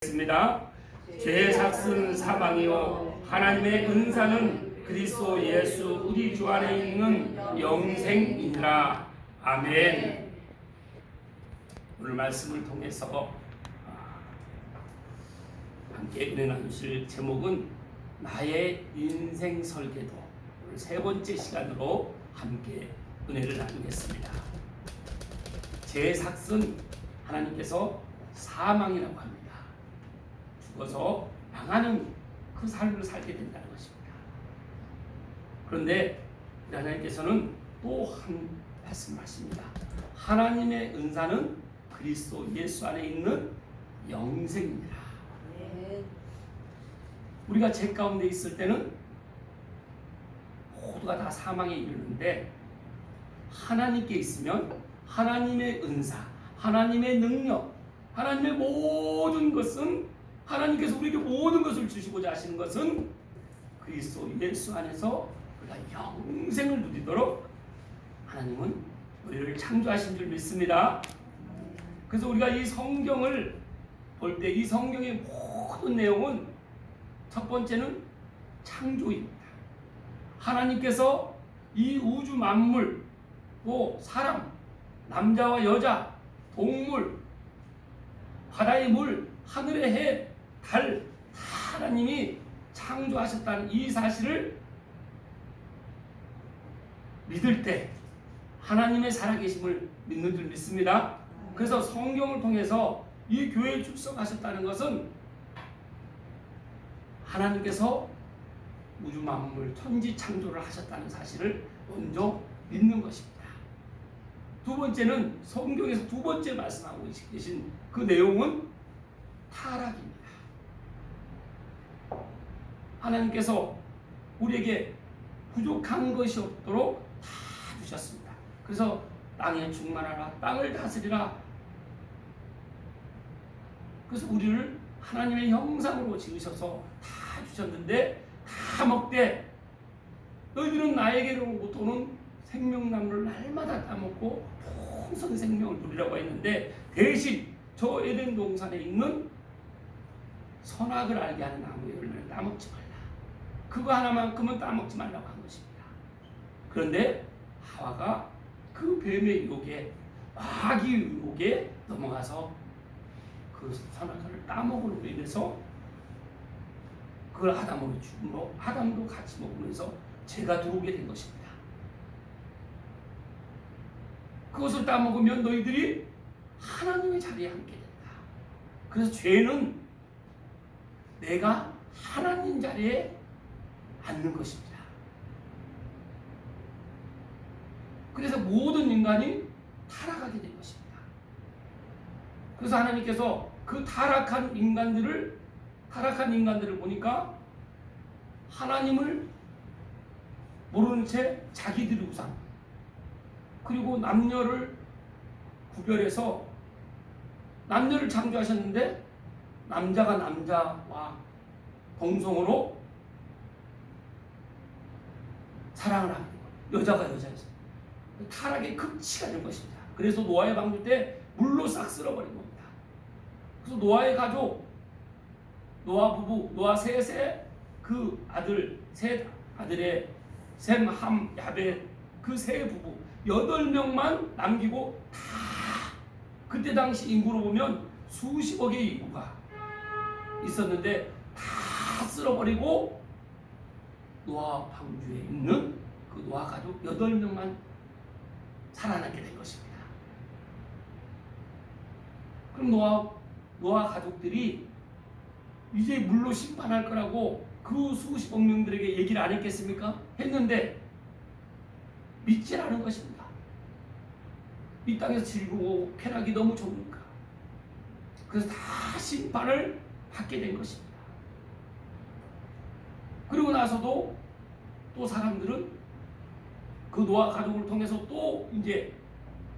있습니다. 죄의 삭은 사망이요 하나님의 은사는 그리스도 예수 우리 주 안에 있는 영생이니라. 아멘. 오늘 말씀을 통해서 함께 은혜 나누실 제목은 나의 인생 설계도. 오늘 세 번째 시간으로 함께 은혜를 나누겠습니다. 죄의 삭은 하나님께서 사망이라고 합니다. 죽어서 망하는 그 삶을 살게 된다는 것입니다. 그런데 하나님께서는 또 한 말씀하십니다. 하나님의 은사는 그리스도 예수 안에 있는 영생입니다. 우리가 죄 가운데 있을 때는 모두가 다 사망에 이르는데 하나님께 있으면 하나님의 은사, 하나님의 능력, 하나님의 모든 것은 하나님께서 우리에게 모든 것을 주시고자 하시는 것은 그리스도 예수 안에서 우리가 영생을 누리도록 하나님은 우리를 창조하신 줄 믿습니다. 그래서 우리가 이 성경을 볼 때 이 성경의 모든 내용은 첫 번째는 창조입니다. 하나님께서 이 우주 만물, 또 사람, 남자와 여자, 동물, 바다의 물, 하늘의 해, 달, 다 하나님이 창조하셨다는 이 사실을 믿을 때 하나님의 살아계심을 믿는 줄 믿습니다. 그래서 성경을 통해서 이 교회에 출석하셨다는 것은 하나님께서 우주 만물 천지 창조를 하셨다는 사실을 먼저 믿는 것입니다. 두 번째는 성경에서 두 번째 말씀하고 계신 그 내용은 타락입니다. 하나님께서 우리에게 부족한 것이 없도록 다 주셨습니다. 그래서 땅에 충만하라, 땅을 다스리라. 그래서 우리를 하나님의 형상으로 지으셔서 다 주셨는데 다 먹되 너희들은 나에게로부터 오는 생명나무를 날마다 따먹고 풍성한 생명을 누리라고 했는데 대신 저 에덴 동산에 있는 선악을 알게 하는 나무의 열매를 따먹지 말라. 그거 하나만큼은 따먹지 말라고 한 것입니다. 그런데 하와가 그 뱀의 유혹에, 마귀의 유혹에 넘어가서 그 선악을 따먹으로 인해서 그걸 아담으로 죽음으로 아담도 같이 먹으면서 죄가 들어오게 된 것입니다. 그것을 따먹으면 너희들이 하나님의 자리에 앉게 된다. 그래서 죄는 내가 하나님 자리에 앉는 것입니다. 그래서 모든 인간이 타락하게 된 것입니다. 그래서 하나님께서 그 타락한 인간들을 보니까 하나님을 모르는 채 자기들의 우상, 그리고 남녀를 구별해서 남녀를 창조하셨는데 남자가 남자와 동성으로 사랑을 하는 거예요. 여자가 여자에서 타락의 극치가 된 것입니다. 그래서 노아의 방주 때 물로 싹 쓸어버린 겁니다. 그래서 노아의 가족, 노아 부부, 노아 셋의 그 아들, 셋 아들의 셈, 함, 야벳 그 세 부부 8명만 남기고 다 그때 당시 인구로 보면 수십억의 인구가 있었는데 다 쓸어버리고 노아 방주에 있는 그 노아 가족 8명만 살아남게 된 것입니다. 그럼 노아 가족들이 이제 물로 심판할 거라고 그 수십억 명들에게 얘기를 안 했겠습니까? 했는데 믿지 않은 것입니다. 이 땅에서 즐거워 쾌락이 너무 좋으니까. 그래서 다 심판을 받게 된 것입니다. 그리고 나서도 또 사람들은 그 노아 가족을 통해서 또 이제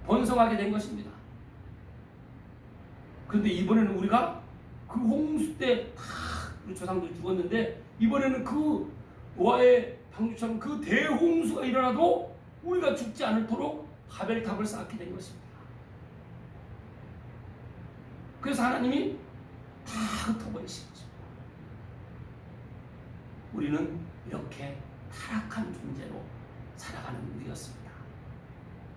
번성하게 된 것입니다. 그런데 이번에는 우리가 그 홍수 때 다 우리 조상들이 죽었는데 이번에는 그 노아의 방주처럼 그 대홍수가 일어나도 우리가 죽지 않도록 바벨탑을 쌓게 된 것입니다. 그래서 하나님이 다 흩어버리신 거죠. 우리는 이렇게 타락한 존재로 살아가는 우리였습니다.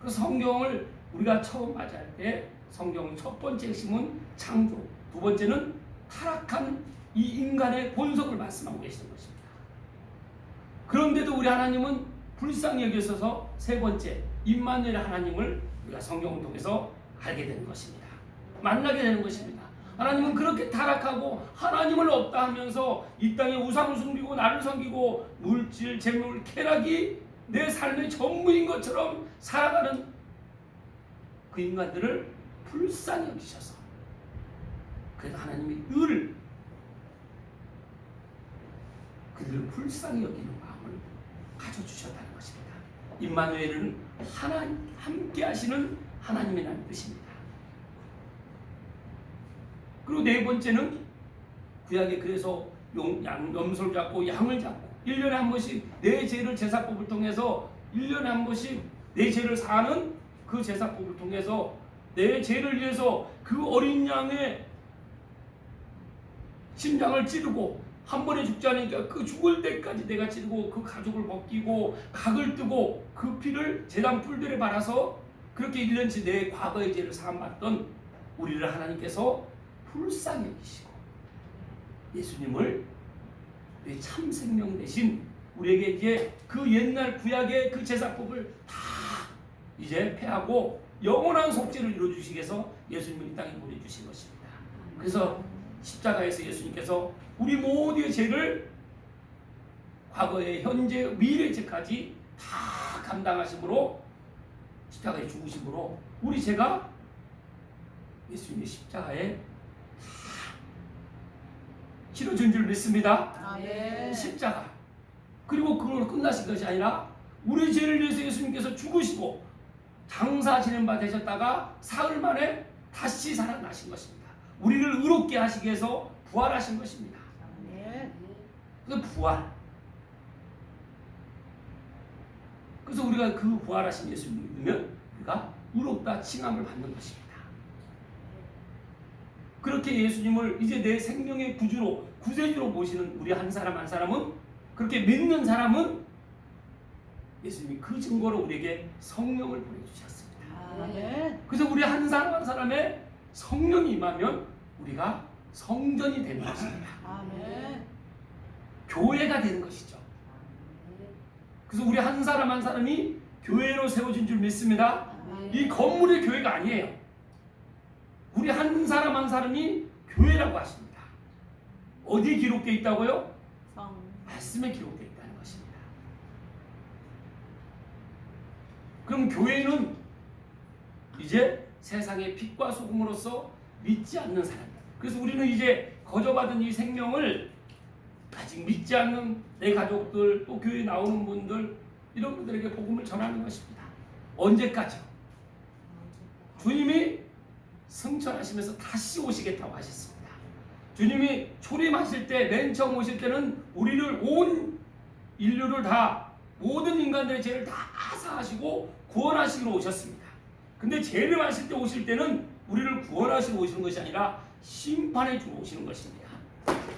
그 성경을 우리가 처음 맞이할 때 성경의 첫 번째 핵심은 창조, 두 번째는 타락한 이 인간의 본성을 말씀하고 계시는 것입니다. 그런데도 우리 하나님은 불쌍히 여기셔서 세 번째 임마누엘 하나님을 우리가 성경을 통해서 알게 되는 것입니다. 만나게 되는 것입니다. 하나님은 그렇게 타락하고 하나님을 없다 하면서 이 땅에 우상을 숨기고 나를 섬기고 물질, 재물, 쾌락이 내 삶의 전부인 것처럼 살아가는 그 인간들을 불쌍히 여기셔서, 그래서 하나님이 늘 그들을 불쌍히 여기는 마음을 가져주셨다는 것입니다. 임마누엘은 하나님 함께 하시는 하나님이라는 뜻입니다. 그리고 네 번째는 구약에 그래서 염소를 잡고 양을 잡고 1년에 한 번씩 내 죄를 제사법을 통해서 1년에 한 번씩 내 죄를 사하는 그 제사법을 통해서 내 죄를 위해서 그 어린 양의 심장을 찌르고 한 번에 죽지 않으니까 그 죽을 때까지 내가 찌르고 그 가죽을 벗기고 각을 뜨고 그 피를 제단 뿔들에 발라서 그렇게 1년치 내 과거의 죄를 사함받던 우리를 하나님께서 불쌍히 여기시고 예수님을 내 참 생명 대신 우리에게 이제 그 옛날 구약의 그 제사법을 다 이제 폐하고 영원한 속죄를 이루어주시기 위해서 예수님을 이 땅에 보내주신 것입니다. 그래서 십자가에서 예수님께서 우리 모두의 죄를 과거의 현재 미래 죄까지 다 감당하심으로 십자가에 죽으심으로 우리 죄가 예수님의 십자가에 치러진 줄 믿습니다. 아멘. 십자가. 그리고 그걸로 끝나신 것이 아니라 우리 죄를 위해서 예수님께서 죽으시고 장사 지낸 바 되셨다가 사흘 만에 다시 살아나신 것입니다. 우리를 의롭게 하시기 위해서 부활하신 것입니다. 아멘. 그래서 부활. 그래서 우리가 그 부활하신 예수님을 믿으면 우리가 의롭다 칭함을 받는 것입니다. 그렇게 예수님을 이제 내 생명의 구주로 구세주로 모시는 우리 한 사람 한 사람은, 그렇게 믿는 사람은 예수님이 그 증거로 우리에게 성령을 보내주셨습니다. 아멘. 그래서 우리 한 사람 한 사람의 성령이 임하면 우리가 성전이 되는 것입니다. 아멘. 교회가 되는 것이죠. 그래서 우리 한 사람 한 사람이 교회로 세워진 줄 믿습니다. 이 건물의 교회가 아니에요. 우리 한 사람 한 사람이 교회라고 하십니다. 어디에 기록되어 있다고요? 말씀에 기록되어 있다는 것입니다. 그럼 교회는 이제 세상의 빛과 소금으로서 믿지 않는 사람이다. 그래서 우리는 이제 거저받은 이 생명을 아직 믿지 않는 내 가족들, 또 교회에 나오는 분들, 이런 분들에게 복음을 전하는 것입니다. 언제까지요? 주님이 승천하시면서 다시 오시겠다고 하셨습니다. 주님이 초림하실 때, 맨 처음 오실 때는 우리를, 온 인류를 다, 모든 인간들의 죄를 다 사하시고 구원하시기로 오셨습니다. 근데 재림하실 때 오실 때는 우리를 구원하시러 오시는 것이 아니라 심판해 주러 오시는 것입니다.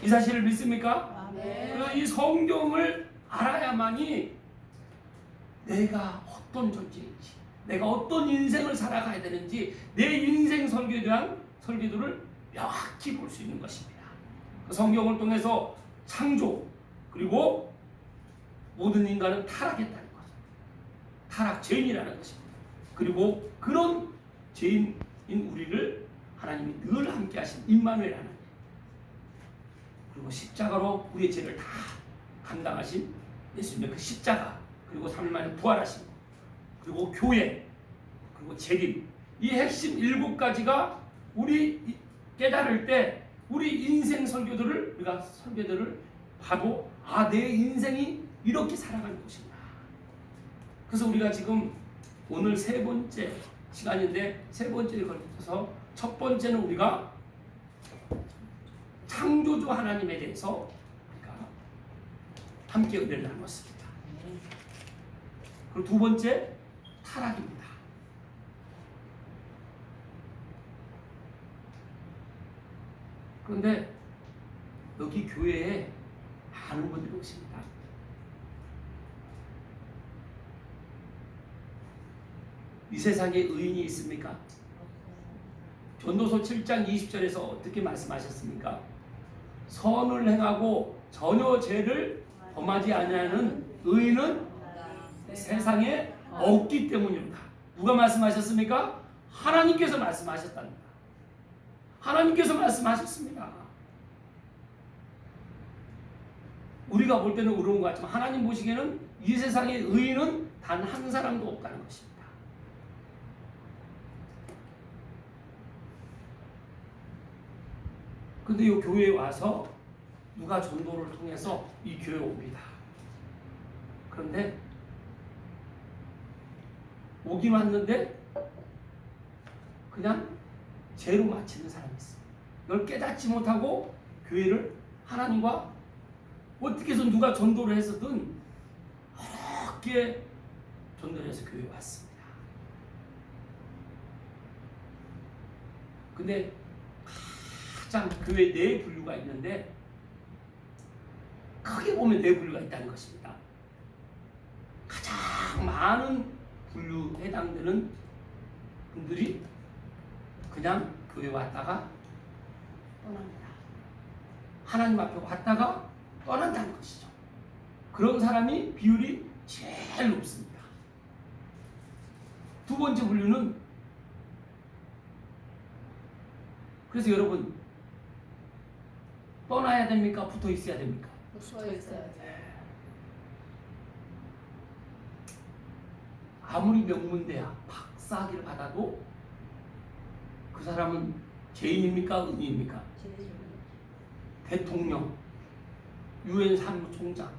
이 사실을 믿습니까? 그래서 이 성경을 알아야만이 내가 어떤 존재인지, 내가 어떤 인생을 살아가야 되는지, 내 인생 설계에 대한 설계도를 명확히 볼 수 있는 것입니다. 성경을 통해서 창조, 그리고 모든 인간은 타락했다는 것, 타락 죄인이라는 것입니다. 그리고 그런 죄인인 우리를 하나님이 늘 함께 하신 임마누엘 하나님, 그리고 십자가로 우리의 죄를 다 감당하신 예수님의 그 십자가, 그리고 3일 만에 부활하신 것, 그리고 교회, 그리고 재림, 이 핵심 7가지가 우리 깨달을 때 우리 인생 설교들을, 우리가 설교들을 봐도 내 인생이 이렇게 살아가는 것이구나. 그래서 우리가 지금 오늘 세 번째 시간인데, 세 번째를 걸쳐서 첫 번째는 우리가 창조주 하나님에 대해서 우리가 함께 은혜를 나눴습니다. 그리고 두 번째 타락입니다. 그런데 여기 교회에 많은 분들이 오십니다. 이 세상에 의인이 있습니까? 전도서 7장 20절에서 어떻게 말씀하셨습니까? 선을 행하고 전혀 죄를 범하지 아니하는 의인은 세상에 없기 때문입니다. 누가 말씀하셨습니까? 하나님께서 말씀하셨답니다. 하나님께서 말씀하셨습니다. 우리가 볼 때는 어려운 것 같지만 하나님 보시기에는 이 세상에 의인은 단 한 사람도 없다는 것입니다. 근데 이 교회에 와서 누가 전도를 통해서 이 교회에 옵니다. 그런데 오긴 왔는데 그냥 죄로 마치는 사람이 있어요. 이걸 깨닫지 못하고 교회를 하나님과 어떻게 해서 누가 전도를 해서든 어렵게 전도를 해서 교회에 왔습니다. 근데 가장 교회 네 분류가 있는데 크게 보면 네 분류가 있다는 것입니다. 가장 많은 분류에 해당되는 분들이 그냥 교회 왔다가 떠납니다. 하나님 앞에 왔다가 떠난다는 것이죠. 그런 사람이 비율이 제일 높습니다. 두 번째 분류는, 그래서 여러분 떠나야 됩니까? 붙어 있어야 됩니까? 붙어 있어야지. 아무리 명문대학 박사학위를 받아도 그 사람은 죄인입니까? 의인입니까? 대통령, 유엔 사무총장,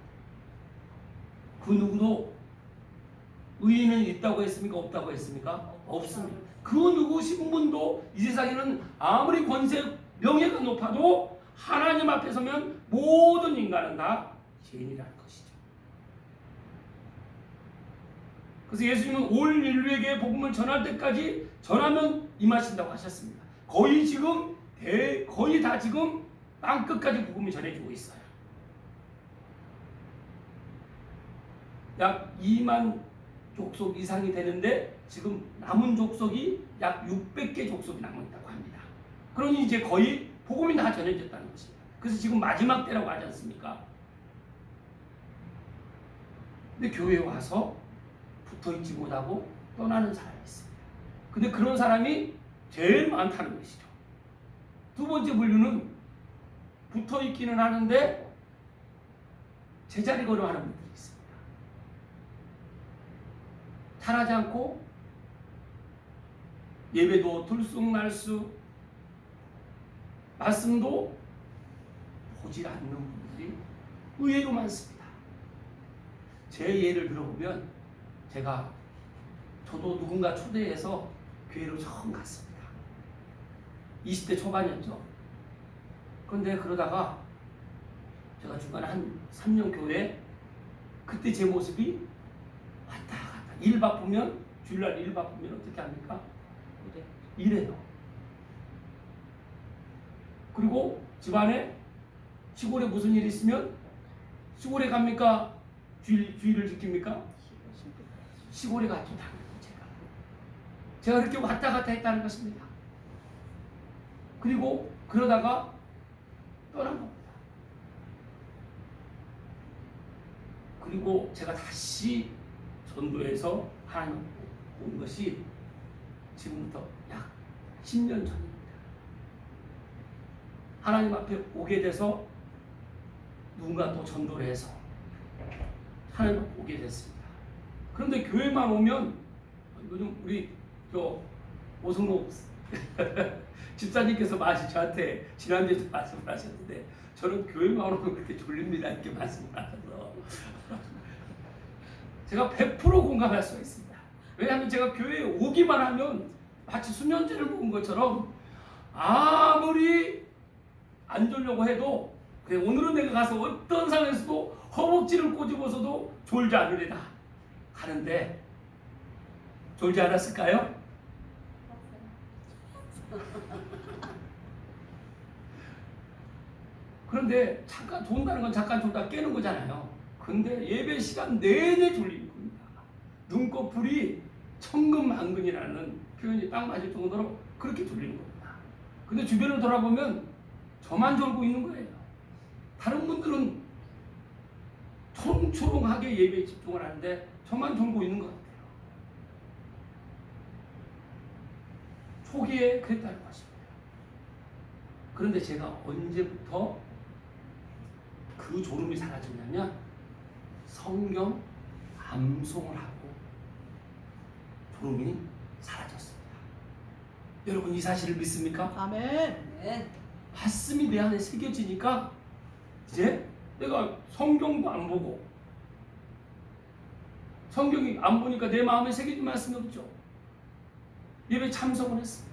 그 누구도 의인은 있다고 했습니까? 없다고 했습니까? 없습니다. 그 누구 신분도 이 세상에는 아무리 권세, 명예가 높아도 하나님 앞에 서면 모든 인간은 다 죄인이라는 것이죠. 그래서 예수님은 올 인류에게 복음을 전할 때까지 전하면 임하신다고 하셨습니다. 거의 다 지금 땅 끝까지 복음이 전해지고 있어요. 약 2만 족속 이상이 되는데 지금 남은 족속이 약 600개 족속이 남아있다고 합니다. 그러니 이제 거의 복음이 다 전해졌다는 것입니다. 그래서 지금 마지막 때라고 하지 않습니까? 근데 교회에 와서 붙어있지 못하고 떠나는 사람이 있습니다. 근데 그런 사람이 제일 많다는 것이죠. 두 번째 분류는 붙어있기는 하는데 제자리 걸음하는 분들이 있습니다. 잘하지 않고 예배도 들쑥날쑥, 말씀도 보질 않는 분들이 의외로 많습니다. 제 예를 들어보면 저도 누군가 초대해서 교회로 처음 갔습니다. 20대 초반이었죠. 그런데 그러다가 제가 중간에 한 3년 교회, 그때 제 모습이 왔다 갔다, 일 바쁘면, 주일날 일 바쁘면 어떻게 합니까? 이래요. 그리고 집안에 시골에 무슨 일 있으면 시골에 갑니까? 주일을 지킵니까? 시골에 갔죠. 제가 그렇게 왔다 갔다 했다는 것입니다. 그리고 그러다가 떠난 겁니다. 그리고 제가 다시 전도해서 하나님 온 것이 지금부터 약 10년 전입니다. 하나님 앞에 오게 돼서 누군가 또 전도를 해서 하나님 앞에 오게 됐습니다. 그런데 교회만 오면, 요즘 우리 오승록 집사님께서 저한테 지난주에도 말씀을 하셨는데, 저는 교회만 오면 그렇게 졸립니다 이렇게 말씀을 하셔서 제가 100% 공감할 수가 있습니다. 왜냐하면 제가 교회에 오기만 하면 마치 수면제를 먹은 것처럼 아무리 안 졸려고 해도, 그래 오늘은 내가 가서 어떤 상황에서도 허벅지를 꼬집어서도 졸지 않으리라 하는데, 졸지 않았을까요? 그런데 잠깐 존다는 건 잠깐 졸다 깨는 거잖아요. 근데 예배 시간 내내 졸리는 겁니다. 눈꺼풀이 천근만근이라는 표현이 딱 맞을 정도로 그렇게 졸리는 겁니다. 근데 주변을 돌아보면 저만 졸고 있는 거예요. 다른 분들은 초롱초롱하게 예배에 집중을 하는데 저만 졸고 있는 것 같아요. 초기에 그랬다는 것입니다. 그런데 제가 언제부터 그 졸음이 사라졌냐면 성경 암송을 하고 졸음이 사라졌습니다. 여러분 이 사실을 믿습니까? 아멘. 말씀이 내 안에 새겨지니까 이제 내가 성경도 안 보고 성경이 안 보니까 내 마음에 새겨진 말씀이 없죠. 예배 참석을 했습니다.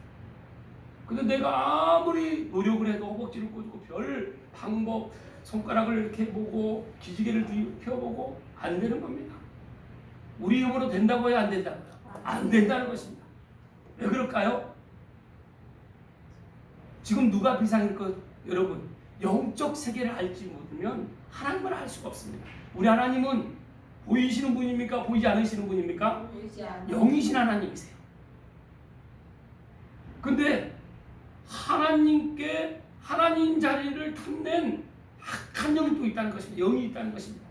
근데 내가 아무리 노력을 해도 허벅지를 꼬집고 별 방법 손가락을 이렇게 보고 기지개를 펴보고 안 되는 겁니다. 우리 힘으로 된다고요? 안 된다고요? 안 된다는 것입니다. 왜 그럴까요? 지금 누가 비상일 것 여러분 영적 세계를 알지 못하면 하나님을 알 수가 없습니다. 우리 하나님은 보이시는 분입니까? 보이지 않으시는 분입니까? 영이신 하나님이세요. 근데 하나님께 하나님 자리를 탐낸 악한 영이 또 있다는 것입니다. 영이 있다는 것입니다.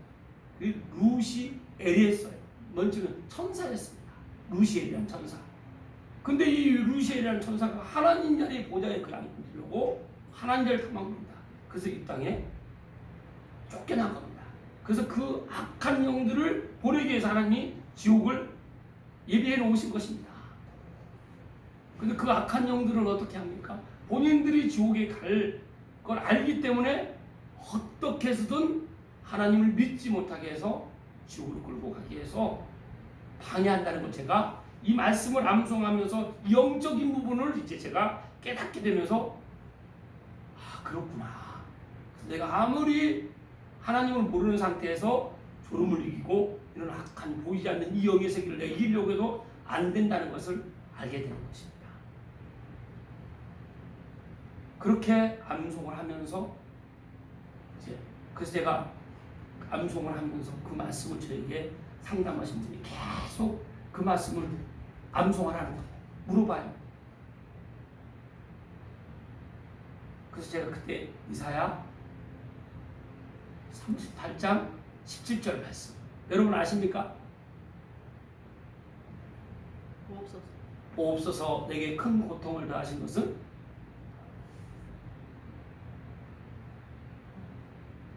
루시엘이었어요. 먼저는 천사였습니다. 루시엘이라는 천사. 근데 이 루시엘이라는 천사가 하나님 자리의 보좌에 앉으려고 하나님 자리를 탐한 겁니다. 그래서 이 땅에 쫓겨난 겁니다. 그래서 그 악한 영들을 보내기 위해서 하나님이 지옥을 예비해 놓으신 것입니다. 근데 그 악한 영들은 어떻게 합니까? 본인들이 지옥에 갈 걸 알기 때문에 어떻게 해서든 하나님을 믿지 못하게 해서 지옥으로 끌고 가기 위해서 방해한다는 걸 제가 이 말씀을 암송하면서 영적인 부분을 이제 제가 깨닫게 되면서 아 그렇구나. 내가 아무리 하나님을 모르는 상태에서 졸음을 이기고 이런 악한 보이지 않는 이 영의 세계를 내가 이기려고 해도 안 된다는 것을 알게 되는 것입니다. 그렇게 암송을 하면서 이제 그래서 제가 암송을 하면서 그 말씀을 저에게 상담하신 분이 계속 그 말씀을 암송하라는 거예요. 물어봐요. 그래서 제가 그때 이사야 38장 17절 말씀 여러분 아십니까? 없어서 내게 큰 고통을 더하신 것은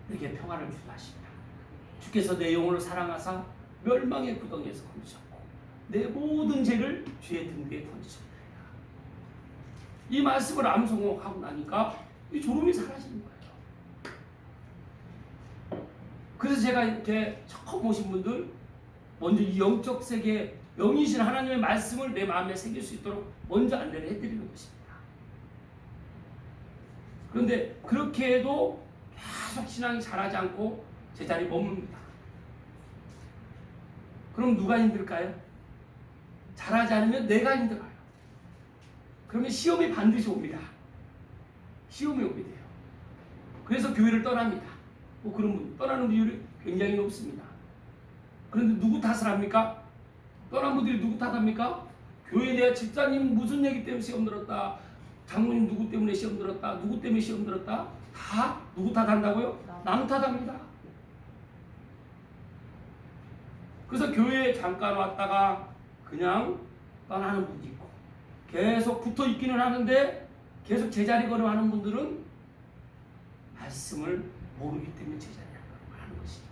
내게 평안을 주려 하십니다. 주께서 내 영혼을 사랑하사 멸망의 구덩이에서 건지셨고 내 모든 죄를 주의 등 위에 던지셨다. 이 말씀을 암송하고 나니까 이 졸음이 사라지는 거예요. 그래서 제가 이렇게 처음 오신 분들 먼저 이 영적 세계 영이신 하나님의 말씀을 내 마음에 새길 수 있도록 먼저 안내를 해드리는 것입니다. 그런데 그렇게 해도 계속 신앙이 자라지 않고 제자리에 머뭅니다. 그럼 누가 힘들까요? 자라지 않으면 내가 힘들어요. 그러면 시험이 반드시 옵니다. 시험이 오게 돼요. 그래서 교회를 떠납니다. 뭐 그런 분 떠나는 비율이 굉장히 높습니다. 그런데 누구 탓을 합니까? 떠난 분들이 누구 탓합니까? 교회 내가 집사님 무슨 얘기 때문에 시험 들었다. 장모님 누구 때문에 시험 들었다. 누구 때문에 시험 들었다. 다 누구 탓한다고요? 남 탓합니다. 그래서 교회에 잠깐 왔다가 그냥 떠나는 분이 있고 계속 붙어 있기는 하는데 계속 제자리 걸음하는 분들은 말씀을 모르기 때문에 제자리 걸음하는 것이죠.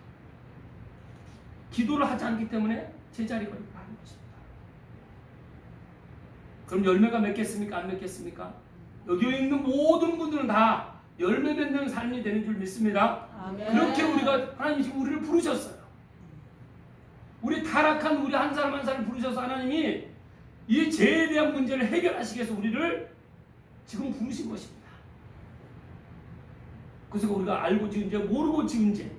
기도를 하지 않기 때문에 제자리 걸음을 하는 것입니다. 그럼 열매가 맺겠습니까? 안 맺겠습니까? 여기 있는 모든 분들은 다 열매 맺는 삶이 되는 줄 믿습니다. 아멘. 그렇게 우리가 하나님이 지금 우리를 부르셨어요. 우리 타락한 우리 한 사람 한 사람 부르셔서 하나님이 이 죄에 대한 문제를 해결하시기 위해서 우리를 지금 부르신 것입니다. 그래서 우리가 알고 지은 죄, 모르고 지은 죄.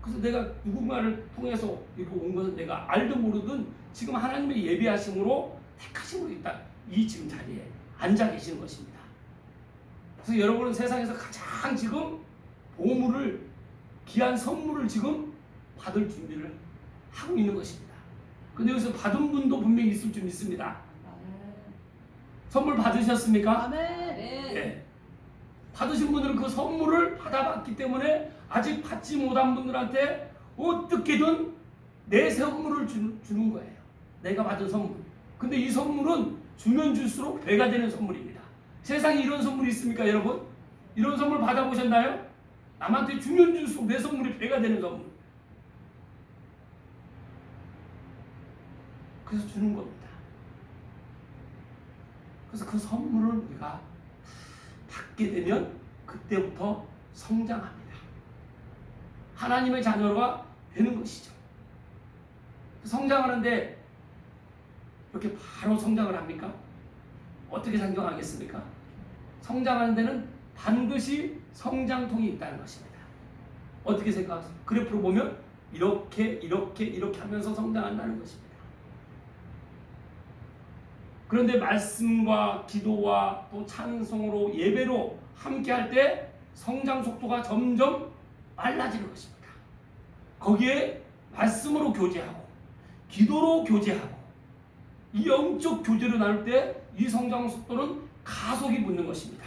그래서 내가 누군가를 통해서 이렇게 온 것은 내가 알든 모르든 지금 하나님의 예비하심으로 택하심으로 있다. 이 지금 자리에 앉아 계시는 것입니다. 그래서 여러분은 세상에서 가장 지금 보물을, 귀한 선물을 지금 받을 준비를 하고 있는 것입니다. 근데 여기서 받은 분도 분명히 있을 줄 믿습니다. 선물 받으셨습니까? 아멘. 네. 받으신 분들은 그 선물을 받아봤기 때문에 아직 받지 못한 분들한테 어떻게든 내 선물을 주는 거예요. 내가 받은 선물. 근데 이 선물은 주면 줄수록 배가 되는 선물입니다. 세상에 이런 선물이 있습니까, 여러분? 이런 선물 받아보셨나요? 남한테 주면 줄수록 내 선물이 배가 되는 선물. 그래서 주는 겁니다. 그래서 그 선물을 우리가 받게 되면 그때부터 성장합니다. 하나님의 자녀가 되는 것이죠. 성장하는데 이렇게 바로 성장을 합니까? 어떻게 성장하겠습니까? 성장하는 데는 반드시 성장통이 있다는 것입니다. 어떻게 생각하세요? 그래프로 보면 이렇게 하면서 성장한다는 것입니다. 그런데 말씀과 기도와 또 찬송으로 예배로 함께 할 때 성장 속도가 점점 빨라지는 것입니다. 거기에 말씀으로 교제하고 기도로 교제하고 이 영적 교제를 나눌 때 이 성장 속도는 가속이 붙는 것입니다.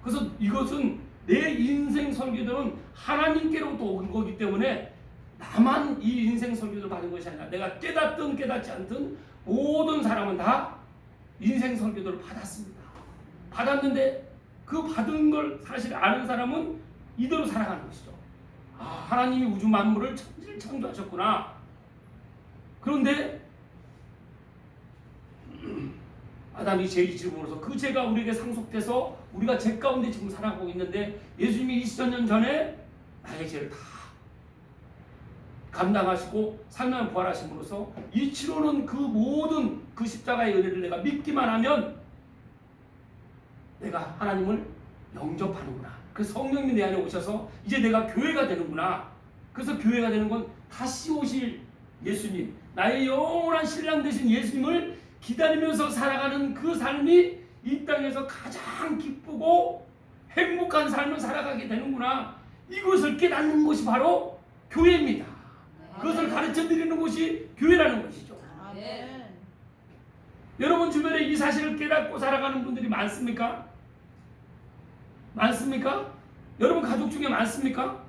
그래서 이것은 내 인생 설교들은 하나님께로부터 온 거기 때문에 나만 이 인생 설교를 받은 것이 아니라 내가 깨닫든 깨닫지 않든 모든 사람은 다 인생 설교들을 받았습니다. 받았는데 그 받은 걸 사실 아는 사람은 이대로 살아가는 것이죠. 아, 하나님이 우주 만물을 천지를 창조하셨구나. 그런데 아담이 죄의 질문으로서 그 죄가 우리에게 상속돼서 우리가 죄 가운데 지금 살아가고 있는데 예수님이 2000년 전에 나의 죄를 다 감당하시고 살면 부활하심으로써 이 치료는 그 모든 그 십자가의 은혜를 내가 믿기만 하면 내가 하나님을 영접하는구나. 그래서 성령님이 내 안에 오셔서 이제 내가 교회가 되는구나. 그래서 교회가 되는 건 다시 오실 예수님, 나의 영원한 신랑 되신 예수님을 기다리면서 살아가는 그 삶이 이 땅에서 가장 기쁘고 행복한 삶을 살아가게 되는구나. 이것을 깨닫는 것이 바로 교회입니다. 그것을 가르쳐 드리는 것이 교회라는 것이죠. 아멘. 여러분 주변에 이 사실을 깨닫고 살아가는 분들이 많습니까? 많습니까? 여러분 가족 중에 많습니까?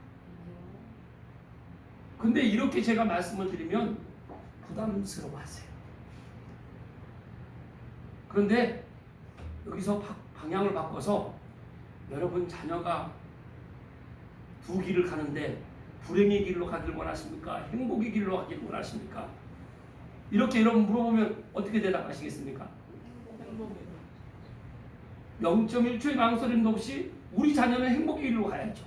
근데 이렇게 제가 말씀을 드리면 부담스러워하세요. 그런데 여기서 방향을 바꿔서 여러분 자녀가 두 길을 가는데 불행의 길로 가길 원하십니까? 행복의 길로 가길 원하십니까? 이렇게 여러분 물어보면 어떻게 대답하시겠습니까? 0.1초의 망설임도 없이 우리 자녀는 행복의 길로 가야죠.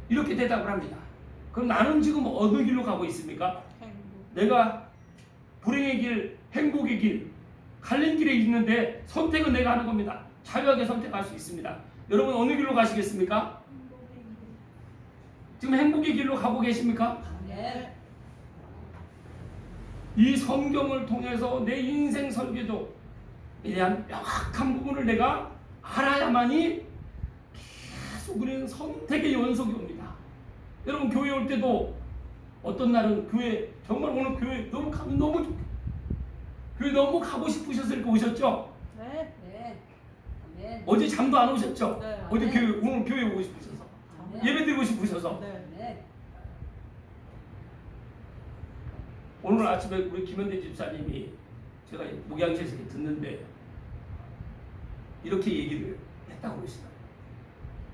이렇게 대답을 합니다. 그럼 나는 지금 어느 길로 가고 있습니까? 내가 불행의 길, 행복의 길, 갈림길에 있는데 선택은 내가 하는 겁니다. 자유하게 선택할 수 있습니다. 여러분 어느 길로 가시겠습니까? 지금 행복의 길로 가고 계십니까? 네. 이 성경을 통해서 내 인생 설계도에 대한 명확한 부분을 내가 알아야만이 계속 우리는 선택의 연속이 옵니다. 여러분 교회 올 때도 어떤 날은 교회 정말 오늘 교회 너무 가면 너무 교회 너무 가고 싶으셨을 거 오셨죠? 네. 네. 어제 잠도 안 오셨죠? 네. 어제 네. 교회 오늘 교회 오고 싶으셔서 예배 드리고 싶으셔서 네. 네. 오늘 아침에 우리 김현대 집사님이 제가 목양실에서 듣는데 이렇게 얘기를 했다고 그러시더라고요.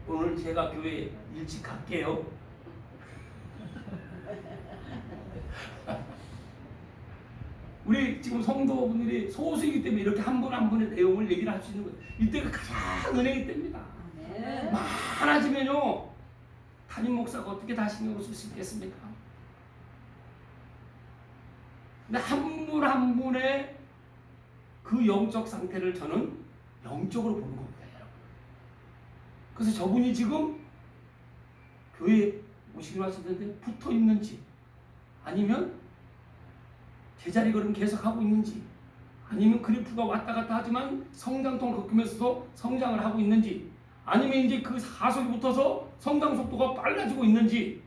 오늘 제가 교회 일찍 갈게요. 우리 지금 성도분들이 소수이기 때문에 이렇게 한 분 한 분의 내용을 얘기를 할 수 있는 거예요. 이때가 가장 은혜이기 때입니다. 네. 많아지면요 담임 목사가 어떻게 다 신경을 쓸 수 있겠습니까? 근데 한 분 한 분의 그 영적 상태를 저는 영적으로 보는 겁니다, 여러분. 그래서 저분이 지금 교회에 오시기로 하시는데 붙어 있는지 아니면 제자리 걸음 계속 하고 있는지 아니면 그래프가 왔다 갔다 하지만 성장통을 겪으면서도 성장을 하고 있는지 아니면 이제 그 하속이 붙어서 성장 속도가 빨라지고 있는지,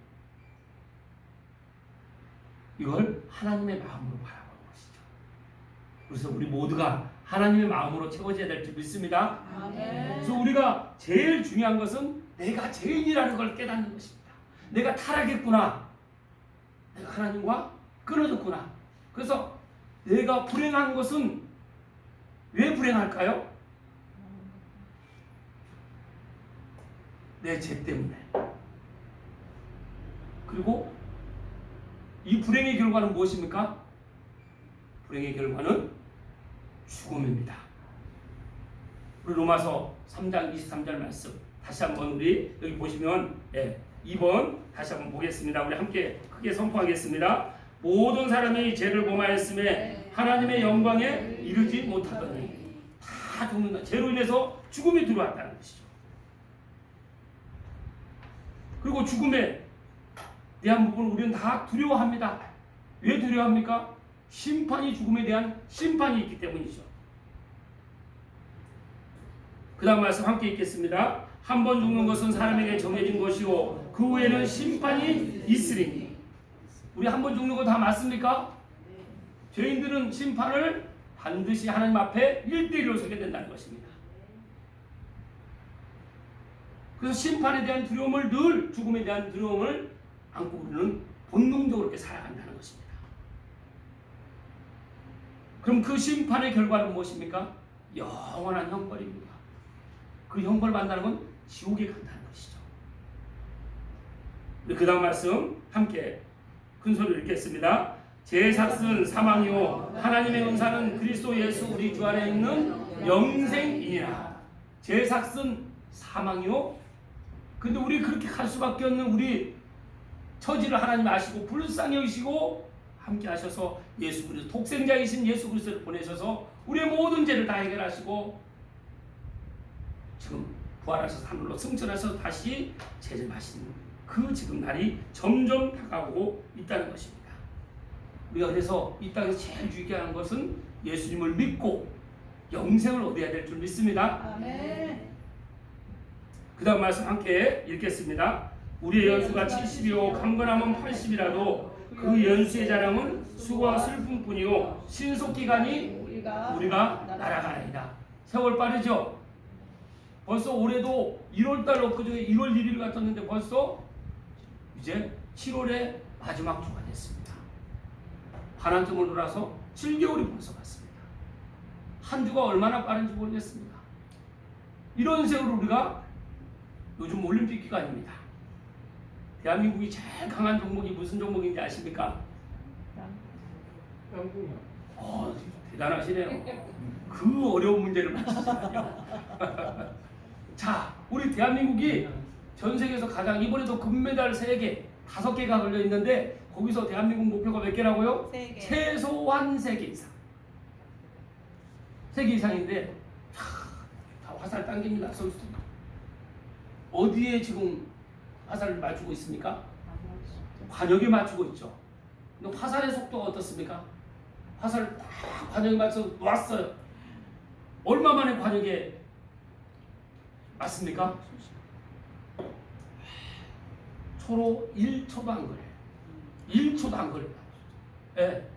이걸 하나님의 마음으로 바라보는 것이죠. 그래서 우리 모두가 하나님의 마음으로 채워져야 될 줄 믿습니다. 아멘. 그래서 우리가 제일 중요한 것은 내가 죄인이라는 걸 깨닫는 것입니다. 내가 타락했구나. 내가 하나님과 끊어졌구나. 그래서 내가 불행한 것은 왜 불행할까요? 내 죄 때문에. 그리고 이 불행의 결과는 무엇입니까? 불행의 결과는 죽음입니다. 우리 로마서 3장 23절 말씀 다시 한번 우리 여기 보시면 2번 다시 한번 보겠습니다. 우리 함께 크게 선포하겠습니다. 모든 사람이 죄를 범하였음에 하나님의 영광에 이르지 못하더니 다 죽는다. 죄로 인해서 죽음이 들어왔다는 것이죠. 그리고 죽음에 대한 부분을 우리는 다 두려워합니다. 왜 두려워합니까? 심판이, 죽음에 대한 심판이 있기 때문이죠. 그 다음 말씀 함께 읽겠습니다. 한 번 죽는 것은 사람에게 정해진 것이요 그 후에는 심판이 있으리니. 우리 한 번 죽는 거 다 맞습니까? 죄인들은 심판을 반드시 하나님 앞에 1대1로 서게 된다는 것입니다. 그래서 심판에 대한 두려움을 늘, 죽음에 대한 두려움을 안고 우리는 본능적으로 이렇게 살아간다는 것입니다. 그럼 그 심판의 결과는 무엇입니까? 영원한 형벌입니다. 그 형벌 받는다는 건 지옥에 간다는 것이죠. 그 다음 말씀 함께 큰 소리로 읽겠습니다. 제 삭은 사망이요 하나님의 은사는 그리스도 예수 우리 주 안에 있는 영생이니라. 제 삭은 사망이요. 근데 우리 그렇게 갈 수밖에 없는 우리 처지를 하나님 아시고 불쌍히 여기시고 함께 하셔서 예수 그리스도 독생자이신 예수 그리스도를 보내셔서 우리의 모든 죄를 다 해결하시고 지금 부활하셔서 하늘로 승천하셔서 다시 재림하시는 그 지금 날이 점점 다가오고 있다는 것입니다. 우리가 그래서 이 땅에서 제일 중요한 것은 예수님을 믿고 영생을 얻어야 될 줄 믿습니다. 아멘. 그 다음 말씀 함께 읽겠습니다. 우리의 연수가 70이요 강건함은 80이라도 그 연수의 자랑은 수고와 슬픔뿐이요 신속기간이 우리가 날아가리이다. 세월 빠르죠? 벌써 올해도 1월달 엊그제 1월 1일 같았는데 벌써 이제 7월의 마지막 주가 됐습니다. 반환점을 돌아서 7개월이 벌써 갔습니다. 한 주가 얼마나 빠른지 모르겠습니다. 이런 세월을 우리가 요즘 올림픽 기간입니다. 대한민국이 제일 강한 종목이 무슨 종목인지 아십니까? 양궁이요. 대단하시네요. 그 어려운 문제를 맞추시다니요. 자, 우리 대한민국이 전 세계에서 가장 이번에도 금메달 3개, 5개가 걸려 있는데 거기서 대한민국 목표가 몇 개라고요? 3개. 최소한 3개 이상. 3개 이상인데 다 화살 당깁니다. 선수들. 어디에 지금 화살을 맞추고 있습니까? 관역에 맞추고 있죠. 근데 화살의 속도가 어떻습니까? 화살을 딱 관역에 맞춰서 놨어요. 얼마 만에 관역에 맞습니까? 초로 1초도 안 걸려요. 1초도 안 걸려요. 예.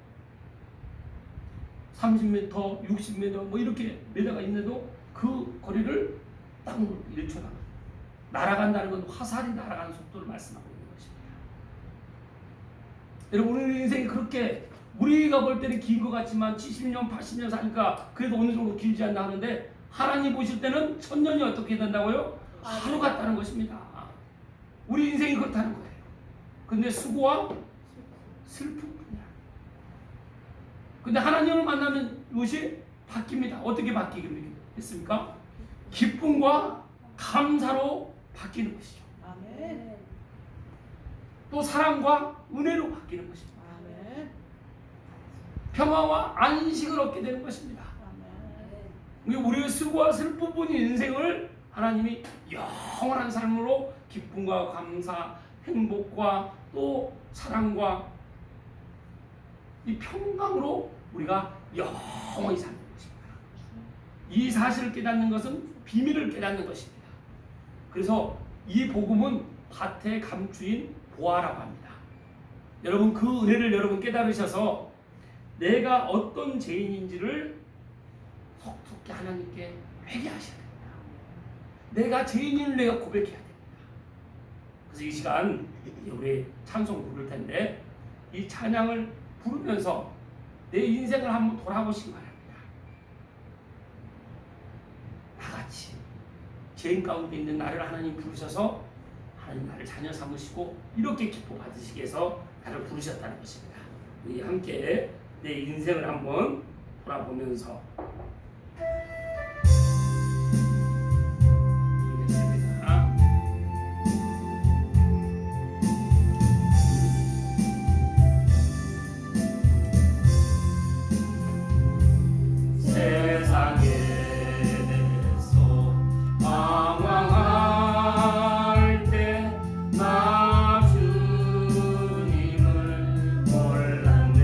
30m, 60m 뭐 이렇게 메다가 있는데도 그 거리를 딱 1초도 안 걸려요. 날아간다는 건 화살이 날아가는 속도를 말씀하고 있는 것입니다. 여러분, 우리 인생이 그렇게 우리가 볼 때는 긴 것 같지만 70년, 80년 사니까 그래도 어느 정도 길지 않나 하는데 하나님 보실 때는 1000년이 어떻게 된다고요? 하루 같다는 것입니다. 우리 인생이 그렇다는 거예요. 근데 수고와 슬픔뿐이야. 근데 하나님을 만나면 이것이 바뀝니다. 어떻게 바뀌겠습니까? 기쁨과 감사로 바뀌는 것이죠. 아멘. 또 사랑과 은혜로 바뀌는 것입니다. 아멘. 평화와 안식을 얻게 되는 것입니다. 아멘. 우리의 수고와 슬픔뿐인 인생을 하나님이 영원한 삶으로 기쁨과 감사, 행복과 또 사랑과 이 평강으로 우리가 영원히 사는 것입니다. 이 사실을 깨닫는 것은 비밀을 깨닫는 것입니다. 그래서 이 복음은 밭의 감추인 보화라고 합니다. 여러분 그 은혜를 여러분 깨달으셔서 내가 어떤 죄인인지를 속속히 하나님께 회개하셔야 됩니다. 내가 죄인을 내가 고백해야 됩니다. 그래서 이 시간 우리 찬송 부를 텐데 이 찬양을 부르면서 내 인생을 한번 돌아보시기 바랍니다. 다 같이 죄인 가운데 있는 나를 하나님 부르셔서 하나님 나를 자녀 삼으시고 이렇게 기뻐 받으시기 위해서 나를 부르셨다는 것입니다. 우리 함께 내 인생을 한번 돌아보면서 부르겠습니다. 세상에서 방황할 때 나 주님을 몰랐네.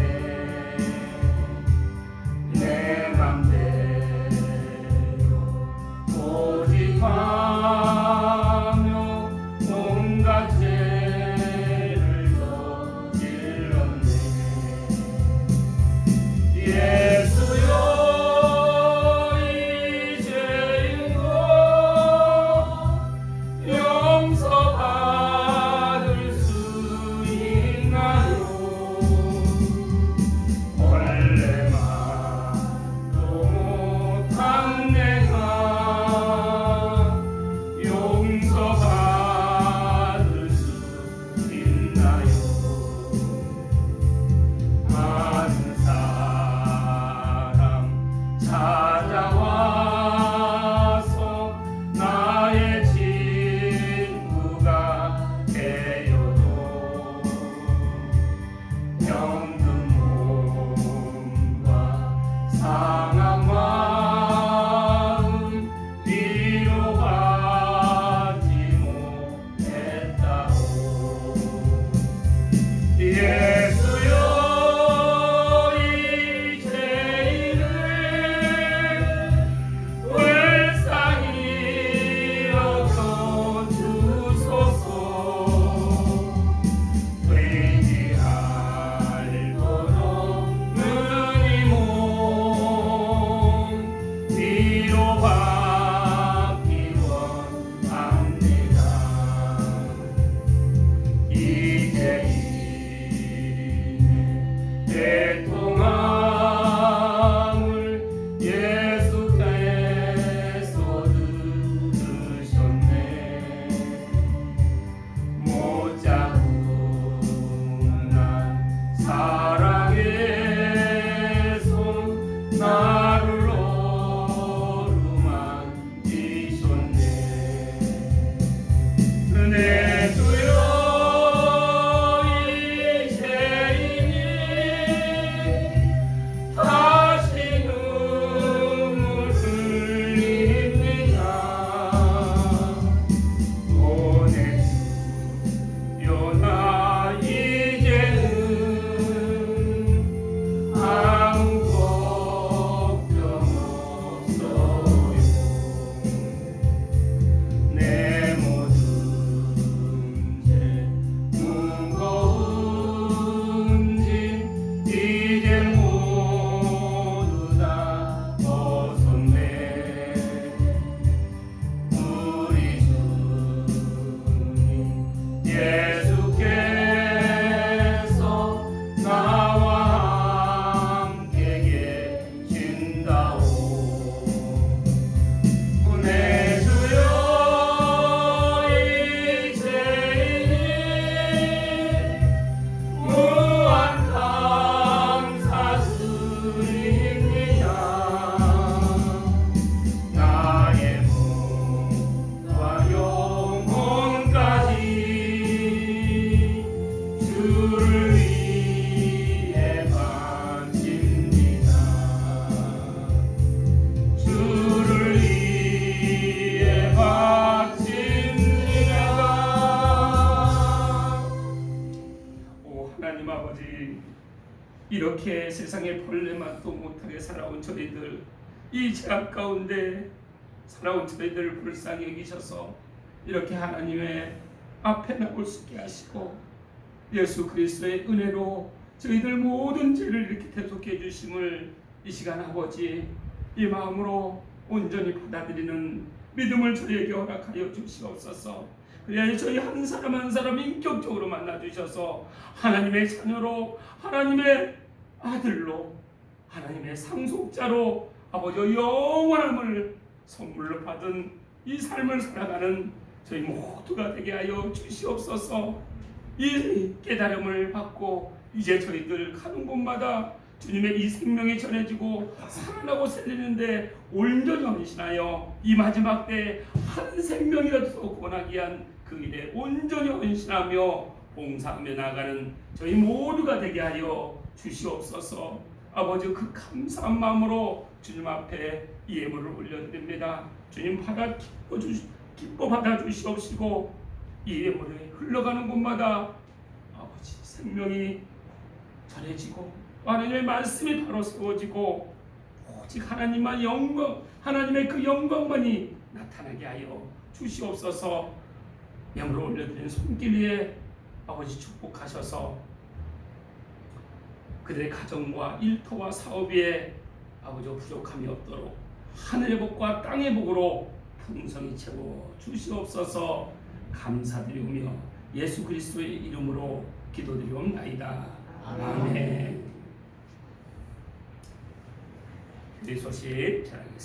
내 맘대로 고집하며 온갖 죄를 저질렀네. 예수여 이 죄인도 용서받을 수 있나요? 원래만도 못한 내가 용서받을 수 있나요? 많은 사람 찾아와서 나의 친구가 되어도 병든 몸과 상한 마음 위로받지 못했다오. 예수여 이 죄인을 불쌍히 여겨주소서. 회개할도록 눈이 몸 위로받기 원합니다. 이 죄인의 애통함을 예수께서 들으셨네. 못자국난 사랑의 손 나를 어루만지셨네. 내 주여 이 죄인이 다시 눈물 흘립니다. 보내주여 나 이제는 아무 걱정 없어요. 내 모든 죄 무거운 짐 이제 모두 다 벗었네. 우리 주님 예수께서 나와 함께 계신다오. 내 주여 이 죄인이 무한 감사드립니다. 나의 몸과 영혼까지 주를 위해 바칩니다. 주를 위해 바칩니다. 오 하나님 아버지, 이렇게 세상에 벌레맛도 못하게 살아온 저희들, 이 죄악 가운데 살아온 저희들을 불쌍히 여기셔서 이렇게 하나님의 앞에 나올 수 있게 하시고 예수 그리스도의 은혜로 저희들 모든 죄를 이렇게 대속해 주심을 이 시간 아버지 이 마음으로 온전히 받아들이는 믿음을 저희에게 허락하여 주시옵소서. 그래야 저희 한 사람 한 사람 인격적으로 만나 주셔서 하나님의 자녀로 하나님의 아들로 하나님의 상속자로 아버지 영원함을 선물로 받은 이 삶을 살아가는 저희 모두가 되게 하여 주시옵소서. 이 깨달음을 받고 이제 저희들 가는 곳마다 주님의 이 생명이 전해지고 살아나고 살리는데 온전히 헌신하여 이 마지막 때 한 생명이라도 더 구원하기 위한 그 일에 온전히 헌신하며 봉사하며 나가는 저희 모두가 되게 하여 주시옵소서. 아버지 그 감사한 마음으로 주님 앞에 이 예물을 올려드립니다. 주님 기뻐 받아 주시옵시고 이 예물이 흘러가는 곳마다 아버지 생명이 전해지고 하나님의 말씀이 바로 세워지고 오직 하나님만 영광 하나님의 그 영광만이 나타나게 하여 주시옵소서. 예물을 올려드리는 손길 위에 아버지 축복하셔서 그들의 가정과 일터와 사업 위에 아버지 부족함이 없도록 하늘의 복과 땅의 복으로 풍성히 채워 주시옵소서. 감사드리오며 예수 그리스도의 이름으로 기도드리옵나이다. 아멘. 우리 소식 전하겠습니다.